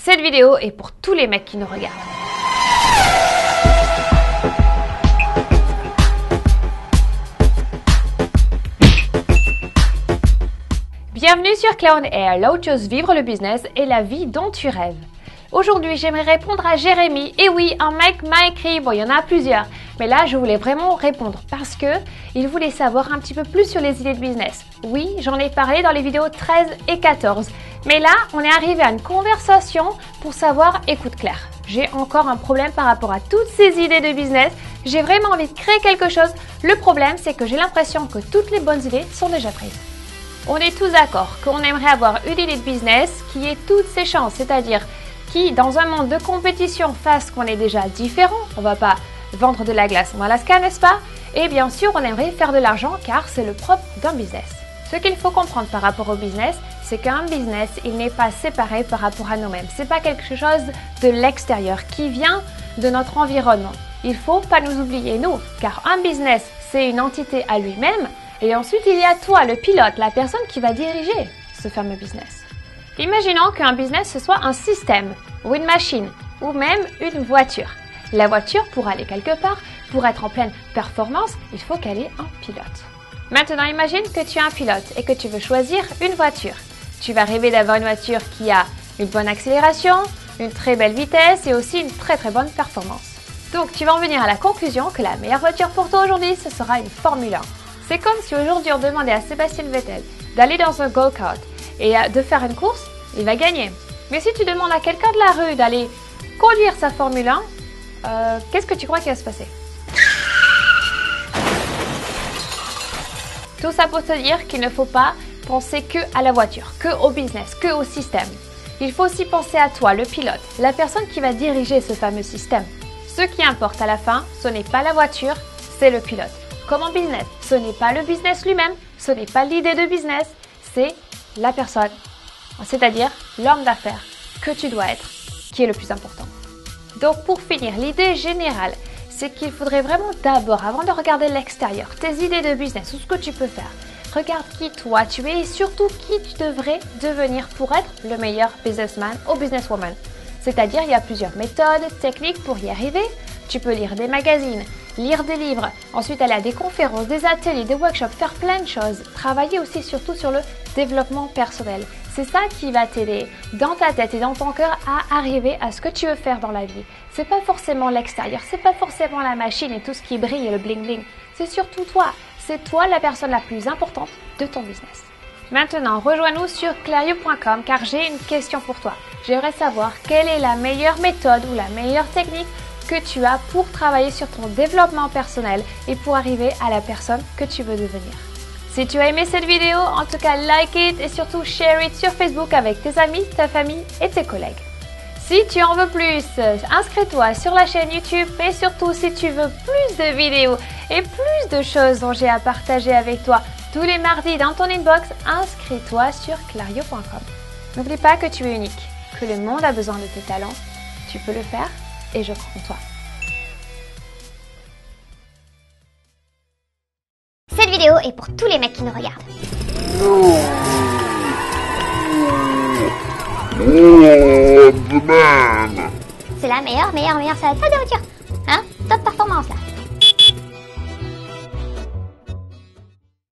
Cette vidéo est pour tous les mecs qui nous regardent. Bienvenue sur Clown Air, là où tu oses vivre le business et la vie dont tu rêves. Aujourd'hui, j'aimerais répondre à Jérémy. Et oui, un mec m'a écrit, bon, il y en a plusieurs. Mais là, je voulais vraiment répondre parce que il voulait savoir un petit peu plus sur les idées de business. Oui, j'en ai parlé dans les vidéos 13 et 14. Mais là, on est arrivé à une conversation pour savoir, écoute Claire, j'ai encore un problème par rapport à toutes ces idées de business. J'ai vraiment envie de créer quelque chose. Le problème, c'est que j'ai l'impression que toutes les bonnes idées sont déjà prises. On est tous d'accord qu'on aimerait avoir une idée de business qui ait toutes ses chances, c'est-à-dire qui, dans un monde de compétition, fasse qu'on est déjà différent. On ne va pas vendre de la glace en Alaska, n'est-ce pas? Et bien sûr, on aimerait faire de l'argent car c'est le propre d'un business. Ce qu'il faut comprendre par rapport au business, c'est qu'un business, il n'est pas séparé par rapport à nous-mêmes. Ce n'est pas quelque chose de l'extérieur qui vient de notre environnement. Il ne faut pas nous oublier, nous, car un business, c'est une entité à lui-même. Et ensuite, il y a toi, le pilote, la personne qui va diriger ce fameux business. Imaginons qu'un business, ce soit un système, ou une machine, ou même une voiture. La voiture, pour aller quelque part, pour être en pleine performance, il faut qu'elle ait un pilote. Maintenant, imagine que tu es un pilote et que tu veux choisir une voiture. Tu vas rêver d'avoir une voiture qui a une bonne accélération, une très belle vitesse et aussi une très bonne performance. Donc, tu vas en venir à la conclusion que la meilleure voiture pour toi aujourd'hui, ce sera une Formule 1. C'est comme si aujourd'hui on demandait à Sébastien Vettel d'aller dans un go-kart et de faire une course, il va gagner. Mais si tu demandes à quelqu'un de la rue d'aller conduire sa Formule 1, qu'est-ce que tu crois qui va se passer? Tout ça pour te dire qu'il ne faut pas penser que à la voiture, que au business, que au système. Il faut aussi penser à toi, le pilote, la personne qui va diriger ce fameux système. Ce qui importe à la fin, ce n'est pas la voiture, c'est le pilote. Comme en business, ce n'est pas le business lui-même, ce n'est pas l'idée de business, c'est la personne, c'est-à-dire l'homme d'affaires que tu dois être, qui est le plus important. Donc pour finir, l'idée générale, c'est qu'il faudrait vraiment d'abord, avant de regarder l'extérieur, tes idées de business ou ce que tu peux faire, regarde qui toi tu es et surtout qui tu devrais devenir pour être le meilleur businessman ou businesswoman. C'est-à-dire, il y a plusieurs méthodes, techniques pour y arriver. Tu peux lire des magazines, lire des livres, ensuite aller à des conférences, des ateliers, des workshops, faire plein de choses. Travailler aussi surtout sur le développement personnel. C'est ça qui va t'aider dans ta tête et dans ton cœur à arriver à ce que tu veux faire dans la vie. C'est pas forcément l'extérieur, c'est pas forcément la machine et tout ce qui brille et le bling bling. C'est surtout toi. C'est toi la personne la plus importante de ton business. Maintenant, rejoins-nous sur clairiou.com car j'ai une question pour toi. J'aimerais savoir quelle est la meilleure méthode ou la meilleure technique que tu as pour travailler sur ton développement personnel et pour arriver à la personne que tu veux devenir. Si tu as aimé cette vidéo, en tout cas like it et surtout share it sur Facebook avec tes amis, ta famille et tes collègues. Si tu en veux plus, inscris-toi sur la chaîne YouTube et surtout si tu veux plus de vidéos et plus de choses dont j'ai à partager avec toi tous les mardis dans ton inbox, inscris-toi sur clairiou.com. N'oublie pas que tu es unique, que le monde a besoin de tes talents, tu peux le faire et je crois en toi. Cette vidéo est pour tous les mecs qui nous regardent. C'est la meilleure salade de voiture. Hein? Top performance là.